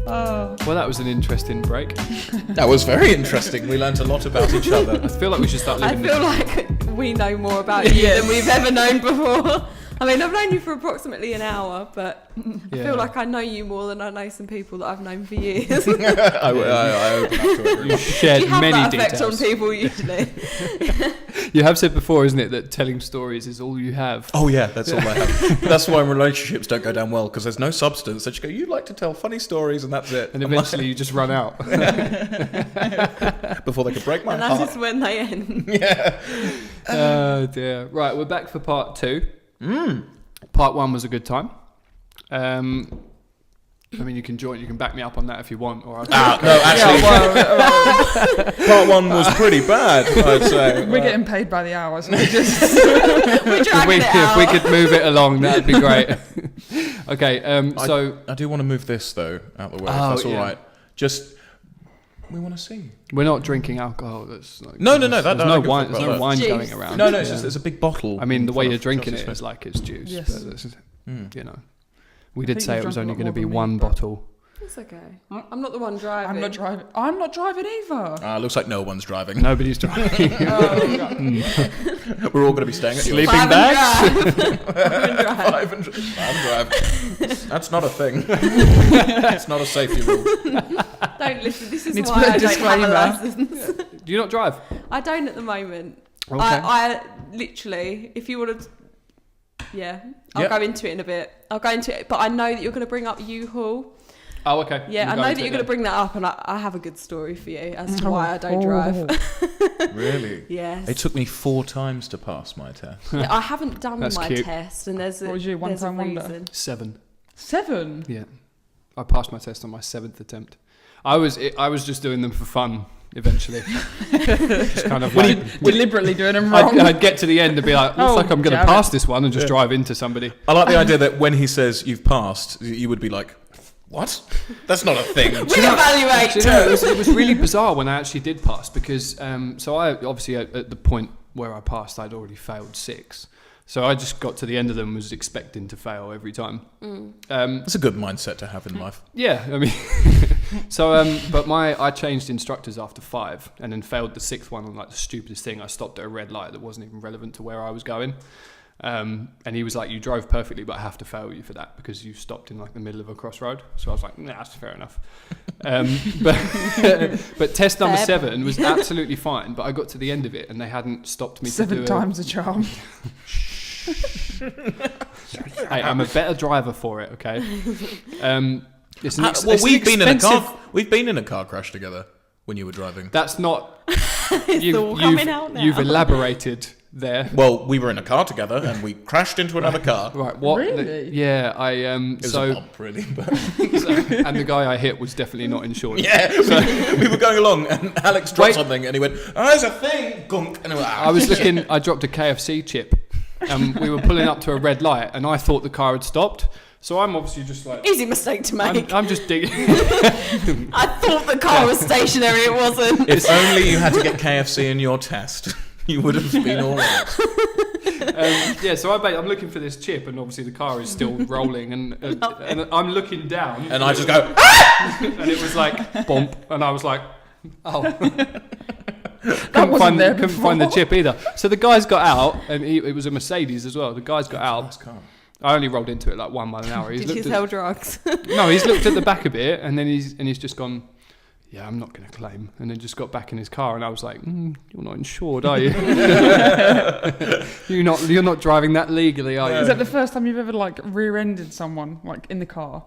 Oh. Well, that was an interesting break. That was very interesting. We learnt a lot about each other. I feel like we should start living I feel like we know more about you than we've ever known before. I mean, I've known you for approximately an hour, but I feel like I know you more than I know some people that I've known for years. I open up to it. You shared Do you have many that effect details. on people usually? You have said before, isn't it, that telling stories is all you have? Oh yeah, that's all I have. That's why relationships don't go down well, because there's no substance. They just go, you like to tell funny stories, and that's it. And eventually you just run out. Before they could break my And heart. that is when they end. Yeah. Oh dear. Right, we're back for part 2. Part 1 was a good time. I mean, you can back me up on that if you want. Or No, actually, part 1 was pretty bad, I'd say. We're getting paid by the hour, so we just... if we could move it along, that'd be great. Okay, so... I do want to move this, though, out the way, if that's all right. Just... We want to see. We're not drinking alcohol. That's like, No. There's no wine Juice. going around. No, it's just, it's a big bottle. I mean, the way full you're of drinking Chelsies it is like it's juice. Yes. But this is, you know, we I did think say you've it was drunk a only lot going to more be than me, one but- bottle. It's okay. I'm not the one driving. I'm not driving either. Looks like no one's driving. Nobody's driving. We're all going to be staying at yours. Sleeping bags. Drive. 500 drive. That's not a thing. It's not a safety rule. Don't listen. This is Need to why put a I don't have a disclaimer. license. Do you not drive? I don't at the moment. Okay. I literally, if you want to, I'll go into it in a bit. I'll go into it, but I know that you're going to bring up U-Haul. Oh, okay. Yeah, I know that you're going to bring that up, and I have a good story for you as to why I don't drive. Really? Yes. It took me 4 times to pass my test. Yeah, I haven't done That's my cute. test, and there's a, What was you, there's a one-time wonder? reason. 7. 7? Yeah. I passed my test on my 7th attempt. I was just doing them for fun. Eventually, just kind of like Deliberately doing them wrong. I'd get to the end and be like, looks Oh, like I'm going to damn pass it. this one, and just drive into somebody. I like the idea that when he says you've passed, you would be like, what? That's not a thing. Reevaluate. Do you know, it was really bizarre when I actually did pass, because so I obviously at the point where I passed, I'd already failed 6. So I just got to the end of them, was expecting to fail every time. That's a good mindset to have in life. Yeah, I mean, so but I changed instructors after 5, and then failed the 6th one on like the stupidest thing. I stopped at a red light that wasn't even relevant to where I was going. And he was like, you drove perfectly, but I have to fail you for that because you stopped in like the middle of a crossroad. So I was like, nah, that's fair enough. But test number 7 was absolutely fine, but I got to the end of it and they hadn't stopped me 7 to do times a charm. Hey, I'm a better driver for it, okay? It's an Well, we've expensive- been in a car crash together when you were driving. That's not... It's all coming out now. You've elaborated there. Well, we were in a car together and we crashed into another car. Right, what? Really? Yeah, I It was a bump, really. But and the guy I hit was definitely not insured. yeah, we were going along and Alex dropped something and he went, oh, there's a thing, gunk. And I was looking, I dropped a KFC chip and we were pulling up to a red light and I thought the car had stopped. So I'm obviously just like... Easy mistake to make. I'm just digging. I thought the car was stationary. It wasn't. if only you had to get KFC in your test, you would have been all right. Yeah, so I'm looking for this chip and obviously the car is still rolling and I'm looking down. And I just go, and it was like, bump. And I was like, oh. wasn't there couldn't find the chip either. So the guys got out, and it was a Mercedes as well. The guys got out. I only rolled into it like 1 mile an hour. Did you sell drugs? No, he's looked at the back a bit, and then he's just gone, yeah, I'm not going to claim. And then just got back in his car, and I was like, you're not insured, are you? You're not driving that legally, are you? Is that the first time you've ever like rear-ended someone like in the car?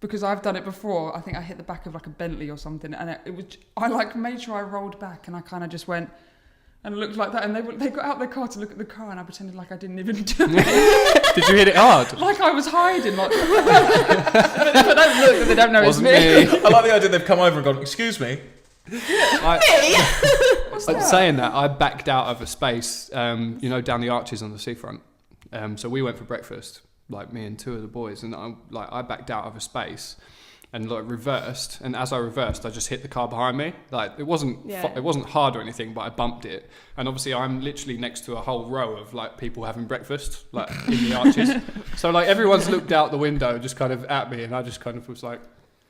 Because I've done it before. I think I hit the back of like a Bentley or something, and it was. I like made sure I rolled back, and I kind of just went and looked like that, and they got out their car to look at the car, and I pretended like I didn't even do it. Did you hit it hard? Like I was hiding, like. But they don't look, they don't know Wasn't it's me. I like the idea they've come over and gone, excuse me. Saying that, I backed out of a space, down the arches on the seafront. So we went for breakfast, like me and 2 of the boys, and I backed out of a space and like reversed. And as I reversed, I just hit the car behind me. Like it wasn't hard or anything, but I bumped it. And obviously, I'm literally next to a whole row of like people having breakfast, like in the arches. So like everyone's looked out the window, just kind of at me, and I just kind of was like.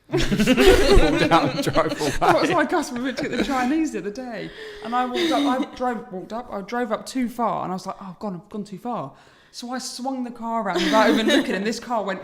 Pulled out and drove away. That was like us when we went to get the Chinese the other day. And I drove up too far, and I was like, oh, I've gone too far. So I swung the car around without even looking, and this car went,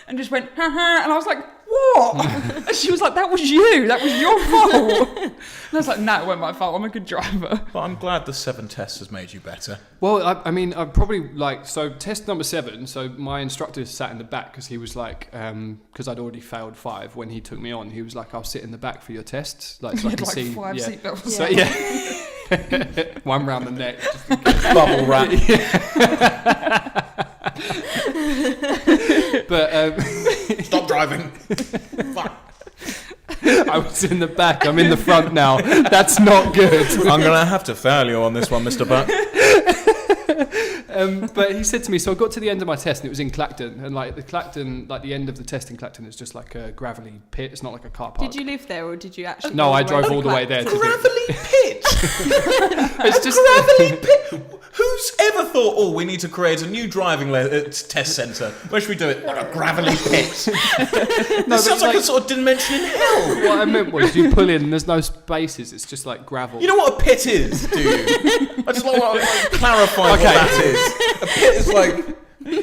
and just went, ha ha, and I was like, what? And she was like, that was you, that was your fault. And I was like, no, it wasn't my fault, I'm a good driver. But I'm glad the 7 tests has made you better. Well, I mean, I probably so test number 7. So my instructor sat in the back because he was like, because I'd already failed 5 when he took me on. He was like, I'll sit in the back for your tests, like so I can see. 5 seatbelts. So yeah, one round the neck. Bubble wrap. But Stop driving. Fuck. I was in the back. I'm in the front now. That's not good. I'm going to have to fail you on this one, Mr. Buck. But he said to me, so I got to the end of my test and it was in Clacton, and like the end of the test in Clacton is just like a gravelly pit. It's not like a car park. Did you live there or did you actually? No, I drove all the way there. Gravelly pit. It's just Gravelly pit. Who's ever thought, oh, we need to create a new driving test centre? Where should we do it? Like a gravelly pit. This sounds like a sort of dimension in hell. What I meant was you pull in and there's no spaces. It's just like gravel. You know what a pit is, do you? I just want to clarify what that is. A pit is like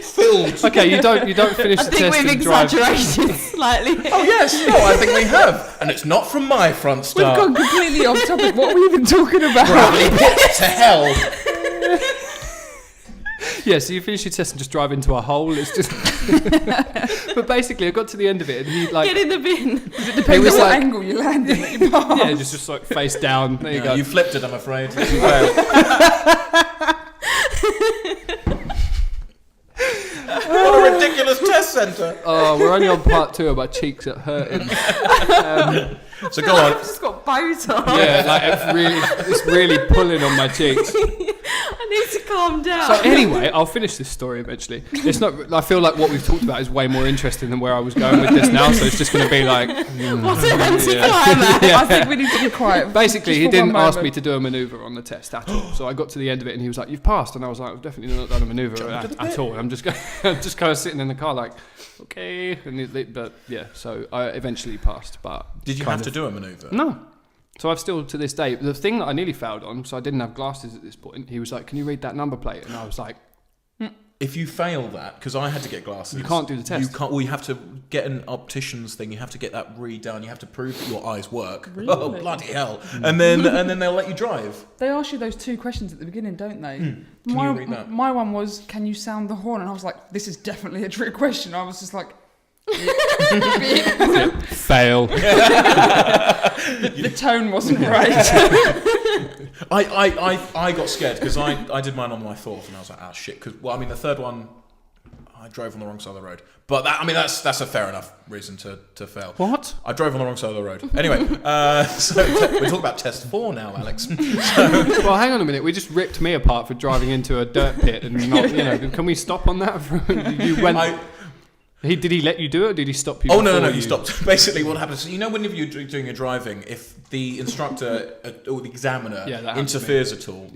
filled. Okay, you don't finish the test I think we've and drive. exaggerated slightly. Oh yes, no, I think we have, and it's not from my front We've start. gone completely off topic. What are we even talking about? Gravelly pit to hell. Yeah, so you finish your test and just drive into a hole. It's just. But basically, I got to the end of it, and he like. Get in the bin. Does it depend on what angle you land in that you pass? Yeah, just like face down. There you go. You flipped it, I'm afraid. You failed. What a ridiculous test centre. Oh, we're only on part 2 of my cheeks are hurting. So go on. I've just got Botox. Yeah, like it's really pulling on my cheeks. I need to calm down. So anyway, I'll finish this story eventually. It's not. I feel like what we've talked about is way more interesting than where I was going with this now. So it's just going to be like. What's an anticlimax? Yeah. I think we need to be quiet. Basically, Just he for didn't one ask me moment. to do a manoeuvre on the test at all. So I got to the end of it, and he was like, "You've passed," and I was like, "I've definitely not done a manoeuvre at all." And I'm just kind of sitting in the car like, "Okay," but yeah. So I eventually passed. But Did you have to do a manoeuvre? No. So I've still, to this day, the thing that I nearly failed on, so I didn't have glasses at this point, he was like, can you read that number plate? And I was like, If you fail that, because I had to get glasses. You can't do the test. You can't. Well, you have to get an optician's thing. You have to get that redone. You have to prove that your eyes work. Really? Oh, bloody hell. And then they'll let you drive. They ask you those 2 questions at the beginning, don't they? Can you read that? My one was, can you sound the horn? And I was like, this is definitely a trick question. I was just like, fail. the tone wasn't right. I got scared because I did mine on my 4th and I was like, ah, shit. Because the 3rd one, I drove on the wrong side of the road. But that's a fair enough reason to fail. What? I drove on the wrong side of the road. Anyway, so we're talking about test 4 now, Alex. Well, hang on a minute. We just ripped me apart for driving into a dirt pit and not, can we stop on that? You went... Did he let you do it or did he stop you? Oh, no, he stopped. Basically, what happens, whenever you're doing your driving, if the instructor or the examiner interferes at all,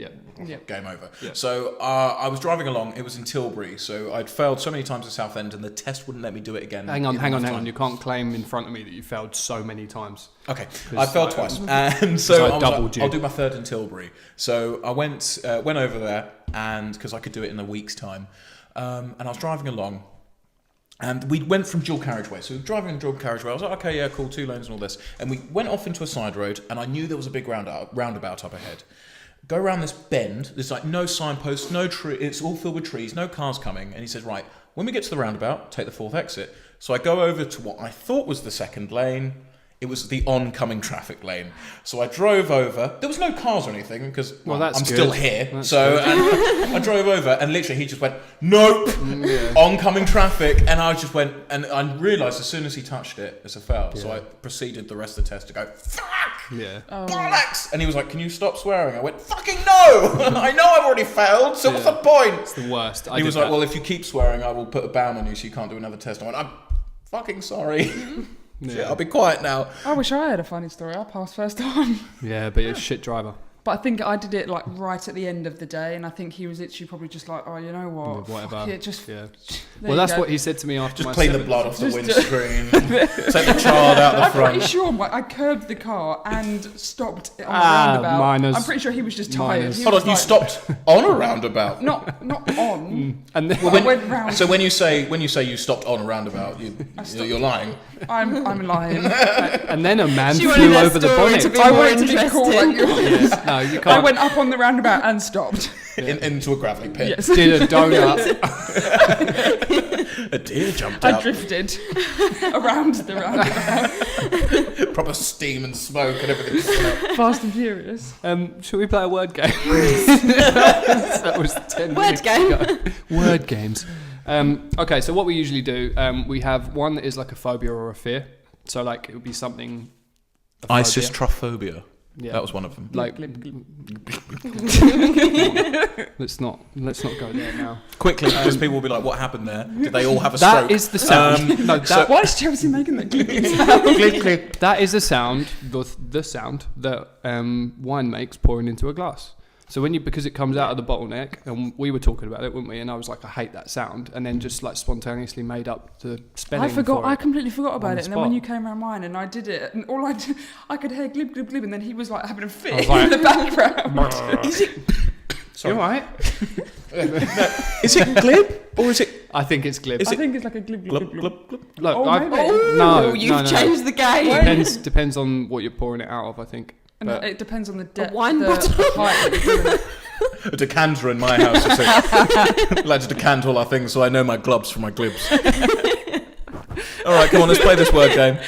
game over. Yeah. So I was driving along, it was in Tilbury, so I'd failed so many times at Southend and the test wouldn't let me do it again. Hang on. You can't claim in front of me that you failed so many times. Okay, I failed twice. And so I was doubled you. I'll do my 3rd in Tilbury. So I went over there, and because I could do it in a week's time, and I was driving along. And we went from dual carriageway. So we were driving in dual carriageway. I was like, okay, yeah, cool, 2 lanes and all this. And we went off into a side road, and I knew there was a big roundabout up ahead. Go around this bend. There's like no signposts, no tree. It's all filled with trees, no cars coming. And he says, right, when we get to the roundabout, take the 4th exit. So I go over to what I thought was the 2nd lane. It was the oncoming traffic lane. So I drove over. There was no cars or anything because I'm still here. And I drove over and literally he just went, nope, oncoming traffic. And I just went, and I realised as soon as he touched it, it's a fail. Yeah. So I proceeded the rest of the test to go, fuck, bollocks. And he was like, can you stop swearing? I went, fucking no. I know I've already failed, so what's the point? It's the worst. He was like, well, if you keep swearing, I will put a ban on you so you can't do another test. I went, I'm fucking sorry. Yeah, I'll be quiet now. I wish I had a funny story. I passed first time. Yeah, but you're a shit driver. But I think I did it like right at the end of the day, and I think he was literally probably just like, oh, you know what? Whatever. Fuck it, just Yeah. there Well, you that's go. what he said to me after Just my clean the seventh. blood off the Just- windscreen. Take the child out the I'm pretty front. sure I curbed the car and stopped on the Ah, roundabout. minus- I'm pretty sure he was just tired. minus. He Hold was on, you like- stopped on a roundabout. Not on. And then, I went round. So when you say you stopped on a roundabout, you're lying. I'm lying. and then a man She wanted flew that over the story bonnet. to be I more wanted to be cool like interesting. yours. No, you I can't. went up on the roundabout and stopped. Into a gravelly pit. Yes. Did a donut. A deer jumped I out. drifted around the roundabout. Proper steam and smoke and everything. Fast and furious. Should we play a word game? That was 10 Word minutes game. ago. Word games. Okay, so what we usually do, we have one that is like a phobia or a fear. So like it would be something. a phobia. Isostrophobia. Yeah. That was one of them. Like, Glib, glib. let's not go there now. Quickly, because people will be like, "What happened there? Did they all have a That stroke?" is the sound. No, that Why is Chelsea making that glib? that is the sound. The sound that wine makes pouring into a glass. So because it comes out of the bottleneck, and we were talking about it, weren't we? And I was like, I hate that sound, and then just like spontaneously made up the spelling. I for it. completely forgot on about the it. And then when spot. you came around mine and I did it, and all I could hear glib, glib, glib, and then he was like having a I fit was in like- the background. You all right? Is it glib or is it I think it's glib. I think it's like a glib, glib, glub glib, glib. glub glub? Look, Oh, I've, maybe. no, You've changed the game. Depends on what you're pouring it out of. I think. And But- it depends on the depth, wine the bottle. height that you're doing it. A decanter in my house. I like to decant all our things, so I know my glubs from my glibs. All right, come on, let's play this word game.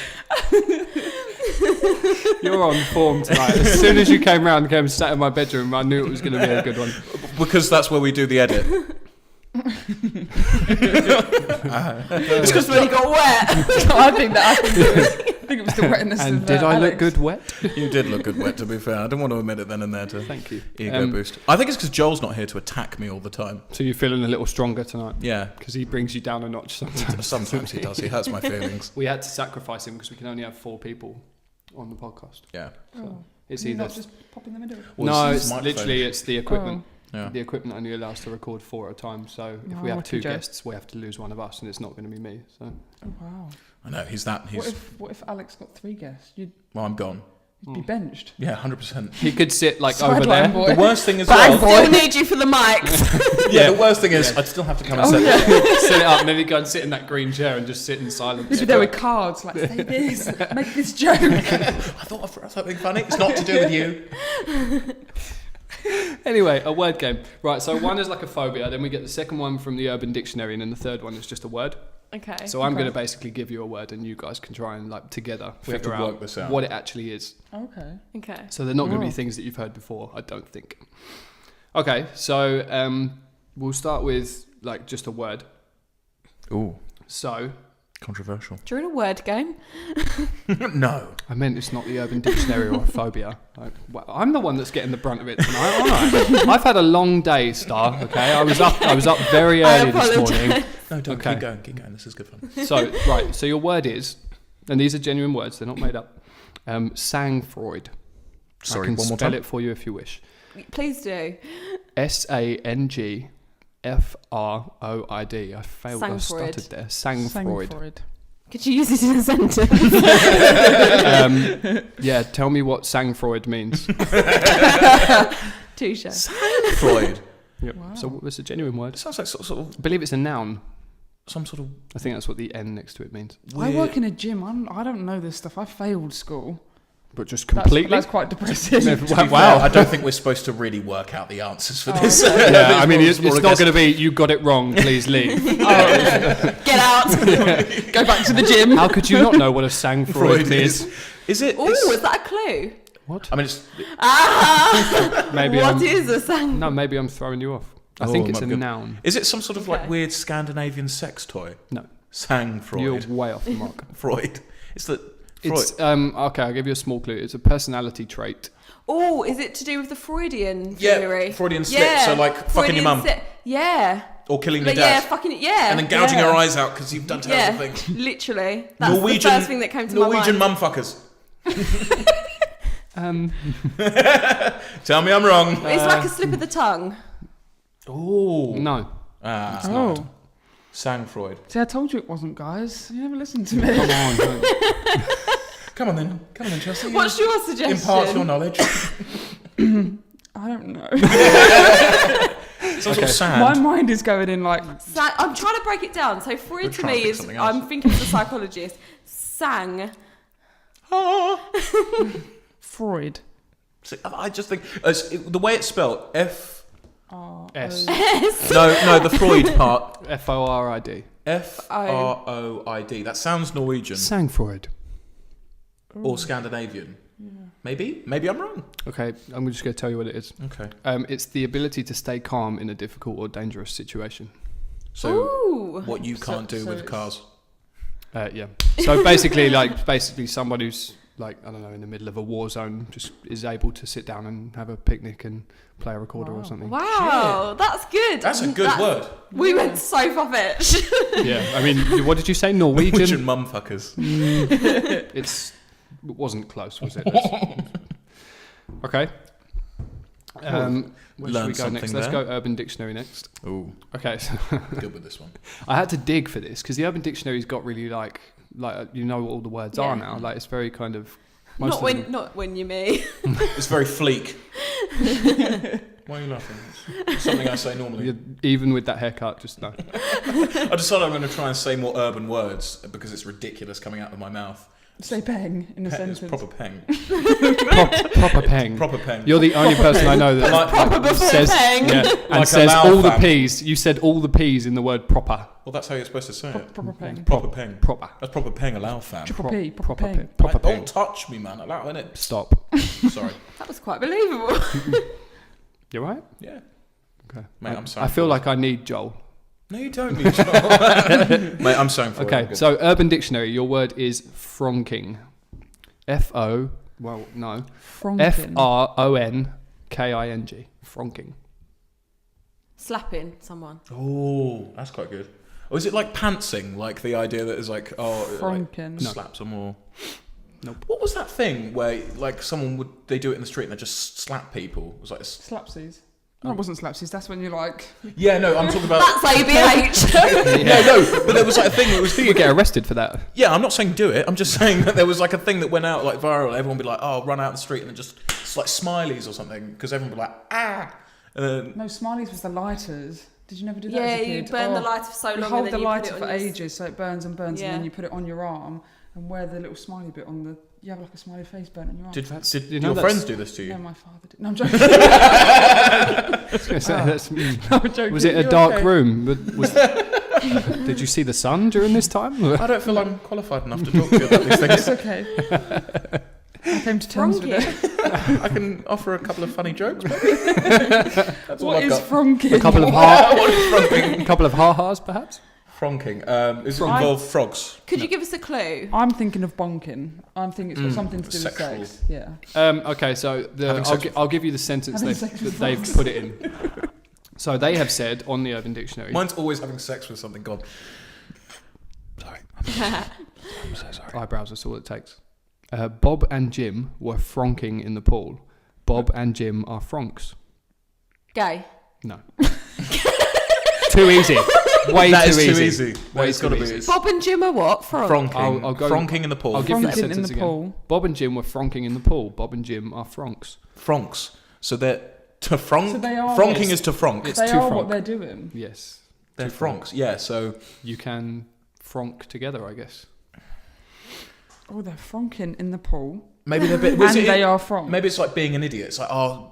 You're on form tonight. As soon as you came round and came and sat in my bedroom, I knew it was going to be a good one. Because that's where we do the edit. It's because when he got wet. I think it was the wetness And of did I look Alex. good wet? You did look good wet, to be fair. I didn't want to admit it then and there to Thank you. ego boost. I think it's because Joel's not here to attack me all the time. So you're feeling a little stronger tonight Yeah, because he brings you down a notch sometimes. sometimes he does. He hurts my feelings. We had to sacrifice him because we can only have 4 people on the podcast. Yeah. Oh. It's Can you either not just pop in the middle? Well, no, this it's is microphone. literally it's the equipment. Yeah. The equipment only allows to record 4 at a time. So if Oh, we have lucky 2 Joe. guests, we have to lose one of us, and it's not going to be me. So Oh wow. I know, he's that. What if Alex got 3 guests? You'd Well, I'm gone. be benched. Yeah, 100%. he could sit like over there. Sideline boy. The worst thing as But I well. still need you for the mics. Yeah, the worst thing is I'd still have to come and Oh, sit. yeah. Set it up, and then he'd go and sit in that green chair and just sit in silence. He'd be there with cards like, say this, make this joke. I thought I'd throw something funny. It's not to do with you. Anyway, a word game. Right, so one is like a phobia, then we get the second one from the Urban Dictionary, and then the third one is just a word. Okay. So I'm Okay. going to basically give you a word, and you guys can try and like together We have to figure work this out. what it actually is. Okay. Okay. So they're not going to Oh. be things that you've heard before, I don't think. Okay, so we'll start with like just a word. Ooh, So controversial. Do you want a word game? No. I meant it's not the Urban Dictionary or a phobia. Like, well, I'm the one that's getting the brunt of it tonight, aren't I? I've had a long day, Star. Okay, I was up very I early this apologise. morning. No, don't. Okay. Keep going. This is good fun. So right, so your word is, and these are genuine words; they're not made up. Sangfroid. Sorry, I can one more spell time. it for you if you wish. Please do. Sangfroid. I failed. I Sangfroid. stuttered there. Sangfroid. Could you use this in a sentence? Yeah, tell me what Sangfroid means. Touche. Freud. Yep. Wow. So it's a genuine word. It sounds like sort of I believe it's a noun. some sort of I think that's what the N next to it means. I work in a gym. I don't know this stuff. I failed school. But just That's- completely. That's quite depressing. To be fair, I don't think we're supposed to really work out the answers for Oh, this. okay. Yeah, I mean, more- it's more not a guess. going to be, you got it wrong, please leave. Get out. Go back to the gym. How could you not know what a Sangfroid Freud is? Is it? Oh, is that a clue? What? I mean, it's Ah! Maybe What I'm, is a sang? No, maybe I'm throwing you off. I Oh, think it's might a be good. noun. Is it some sort of like Okay. weird Scandinavian sex toy? No. Sang Freud. You're way off the mark. Freud. It's the Freud. It's okay. I'll give you a small clue. It's a personality trait. Oh, is it to do with the Freudian Yeah, theory? Freudian slip, so like fucking your Freudian mum. slip. Yeah. Or killing your But yeah, dad. fucking yeah. And then gouging yeah. your eyes out because you've done terrible Yeah, things. literally. That's Norwegian, the first thing that came to Norwegian my mind. mum fuckers. Tell me I'm wrong. It's like a slip of the tongue. Oh. No. It's not. Sangfreud. See, I told you it wasn't, guys. You never listened to me. Come on. Come on then, Chelsea. What's your suggestion? Impart your knowledge. I don't know. Some sort of sand. My mind is going in like... I'm trying to break it down. So Freud to trying me to is, think something else. I'm thinking as a psychologist, sang. Freud. I just think the way it's spelled, S. No, the Freud part. F-O-R-I-D. F-R-O-I-D. That sounds Norwegian Sangfreud. or Scandinavian. Maybe I'm wrong. Okay, I'm just going to tell you what it is. Okay. It's the ability to stay calm in a difficult or dangerous situation. So Ooh. what you can't do with it's- cars. Yeah. So basically someone who's like, I don't know, in the middle of a war zone just is able to sit down and have a picnic and play a recorder or something. Wow, that's good. That's a good word. We went so far-fetched. Yeah. I mean, what did you say? Norwegian? Norwegian mumfuckers. It wasn't close, was it? Okay. Where should we go next? Let's go Urban Dictionary next. Ooh, Okay. So good with this one. I had to dig for this because the Urban Dictionary's got really like you know what all the words are now. Like it's very kind of Not when you're me. It's very fleek. Why are you laughing? It's something I say normally. Even with that haircut, just no. I decided I'm going to try and say more urban words because it's ridiculous coming out of my mouth. Say peng in a sentence. It's proper peng. Proper peng. Proper peng. You're the only person I know that Proper before says peng. and Like says a all the loud fam. P's. You said all the P's in the word proper. Well, that's how you're supposed to say it. Proper peng. Proper peng. Proper. That's proper peng, allow fam. Triple P. Proper Proper peng. peng. Proper peng. Don't touch me, man. Allow innit? Stop. Sorry. That was quite believable. You're right. Yeah. Okay. Mate, I'm sorry. I feel like I need Joel. No, you don't need Joel. Mate, I'm saying for it. Okay. So Urban Dictionary. Your word is fronking. Fronking. Fronking. Slapping someone. Oh, that's quite good. Or is it like pantsing? Like the idea that is like, Fronking. like, slap some more. Nope. What was that thing where like they do it in the street and they just slap people? It was like Slapsies. No, it wasn't slapsies. That's when you're like... Yeah, no, I'm talking about... That's ABH. No, but there was like a thing that was... You get arrested for that. Yeah, I'm not saying do it. I'm just saying that there was like a thing that went out like viral. Everyone would be like, oh, run out the street and then just like smileys or something because everyone would be like, ah. No, Smileys was the lighters. Did you never do that Yeah, as a you kid? burn the lighter for so long. You hold and the then lighter you for put it on ages so it burns and burns Yeah. and then you put it on your arm and wear the little smiley bit on the... You have like a smiley face burnt on your arm. Did you know your that's- friends do this to you? No, my father did. No, I'm joking. I'm joking. Was it a You're dark okay. room? Did you see the sun during this time? I don't feel I'm qualified enough to talk to you about these It's things. okay. I came to terms with it. I can offer a couple of funny jokes. That's all What I've is got. fronking? A couple of What is fronking? a couple of ha-has, perhaps? Fronking. Does it involve frogs? Could you give us a clue? I'm thinking of bonking. I'm thinking it's got something to do Sexual. with sex. Yeah. Okay, so Having sex with I'll give you the sentence Having sex with that they've frogs. put it in. So they have said on the Urban Dictionary. Mine's always having sex with something. God. Sorry. I'm so sorry. Eyebrows, that's all it takes. Bob and Jim were fronking in the pool. Bob and Jim are fronks. Gay. No. Too easy. Way That too is easy. too easy. Way It's too got to easy. be. Bob and Jim are what? Frog. Fronking. I'll go- Fronking in the pool. I'll give you the Fronking in sentence the again. pool. Bob and Jim were fronking in the pool. Bob and Jim are fronks. Fronks. So they're to fronk. So they are- Fronking Yes. is to fronk. It's They too are fronk. what they're doing. Yes. They're fronks. Yeah. So You can fronk together, I guess. Oh, they're fronking in the pool. maybe they're a bit. And was it- they are fronk. Maybe it's like being an idiot. It's like, oh,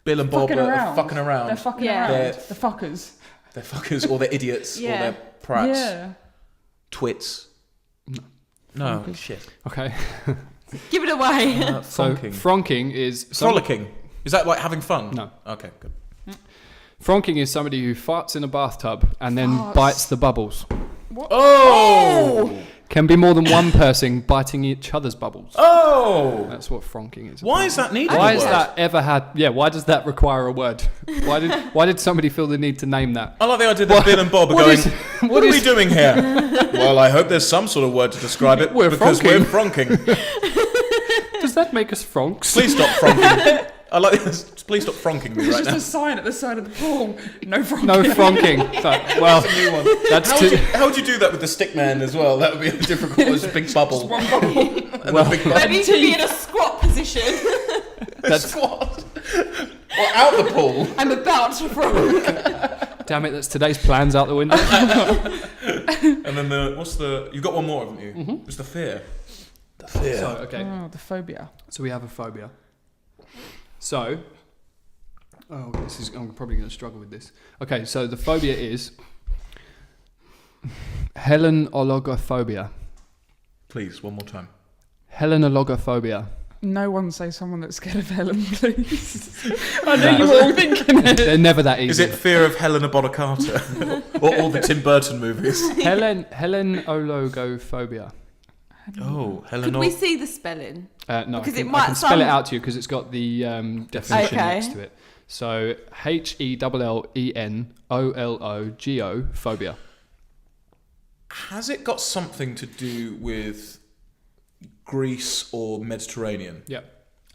Bill and Bob Fucking are around. fucking around. They're fucking Yeah. around. They're- The fuckers. They're fuckers or they're idiots Yeah. or they're prats. Yeah. Twits. No. No. Fronkers. Shit. Okay. Give it away. So Fronking. fronking is Frolicking. Is that like having fun? No. Okay, good. Fronking is somebody who farts in a bathtub and then Farts. bites the bubbles. Oh! Can be more than one person biting each other's bubbles. Oh! That's what fronking is. Why is that needed? Why a has word? that ever had? Yeah. Why does that require a word? Why did somebody feel the need to name that? I like the idea that Bill and Bob are what going, is- what are we doing here? Well, I hope there's some sort of word to describe it We're because fronking. we're fronking. Does that make us fronks? Please stop fronking. I like this. Please stop fronking me There's right just now. a sign at the side of the pool. No fronking. No fronking. Well, That's a new one. that's How would you do that with the stick man as well? That would be difficult. It's a big bubble. Just one bubble. And Well- a big bubble. Maybe you could be in a squat position. That's- Squat. Or out the pool. I'm about to frog. damn it. That's today's plans out the window. And then you've got one more, haven't you? Mhm. It's the fear. The fear. So, okay. Oh, the phobia. So we have a phobia. So, I'm probably going to struggle with this. Okay, so the phobia is Helenologophobia. Please, one more time. Helenologophobia. No one say someone that's scared of Helen, please. I know you were all thinking it. They're never that easy. Is it fear of Helena Bonham Carter? Or all the Tim Burton movies? Helenologophobia. Oh, Could Helena. we see the spelling? No, Because I it can, might I can spell it sound- out to you because it's got the definition Okay. next to it. So HELLENOLOGO phobia. Has it got something to do with Greece or Mediterranean? Yeah.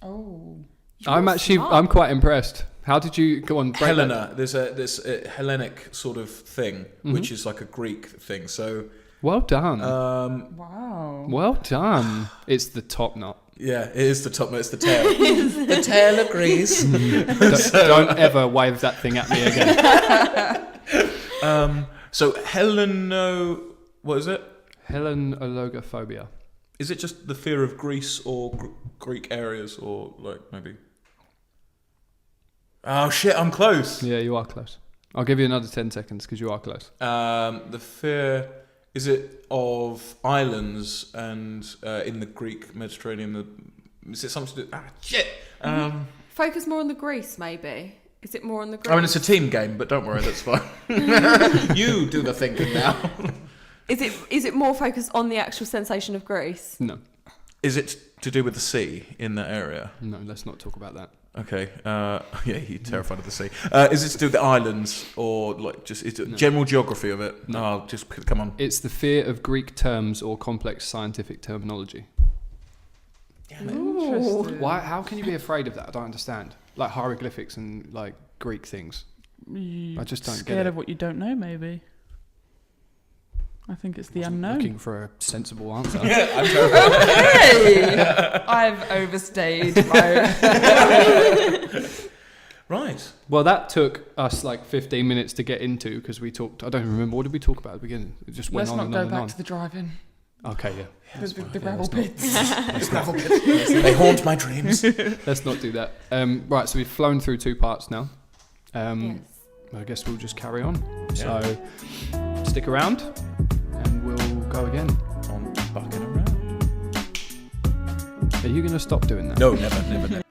Oh. I'm quite impressed. How did you go on? break Helena. There's a Hellenic sort of thing, Mhm. which is like a Greek thing. So, that? Well done. Wow. Well done. It's the top knot. yeah, it is the top note. It's the tail. The tail of Greece. Don't ever wave that thing at me again. So what is it? Helenologophobia. Is it just the fear of Greece or Greek areas, or like maybe? Oh shit! I'm close. Yeah, you are close. I'll give you another 10 seconds because you are close. The fear is it of islands and in the Greek Mediterranean? Is it something to do? Shit! Focus more on the Greece, maybe. Is it more on the Greece? I mean, it's a team game, but don't worry, that's fine. You do the thinking now. Is it more focused on the actual sensation of Greece? No, Is it to do with the sea in that area? no, let's not talk about that. Okay. Yeah, you're terrified of the sea. Is it to do with the islands or like just is it No. general geography of it? No. No, just come on. It's the fear of Greek terms or complex scientific terminology. Interesting. Why? How can you be afraid of that? I don't understand. Like hieroglyphics and like Greek things. I just don't get Scared it. of what you don't know, maybe. I think it's the Wasn't unknown. Looking for a sensible answer. Yeah, I'm terrified. Okay. I've overstayed my... Right. Well, that took us like 15 minutes to get into because we talked. I don't even remember. What did we talk about at the beginning? It just went Let's on not and go on and back on. to the drive-in. Okay, yeah. The gravel pits. They haunt my dreams. Let's not do that. Right, so we've flown through 2 parts now. Yes. I guess we'll just carry on. So stick around and we'll go again. On Buckin around. Are you going to stop doing that? No, never.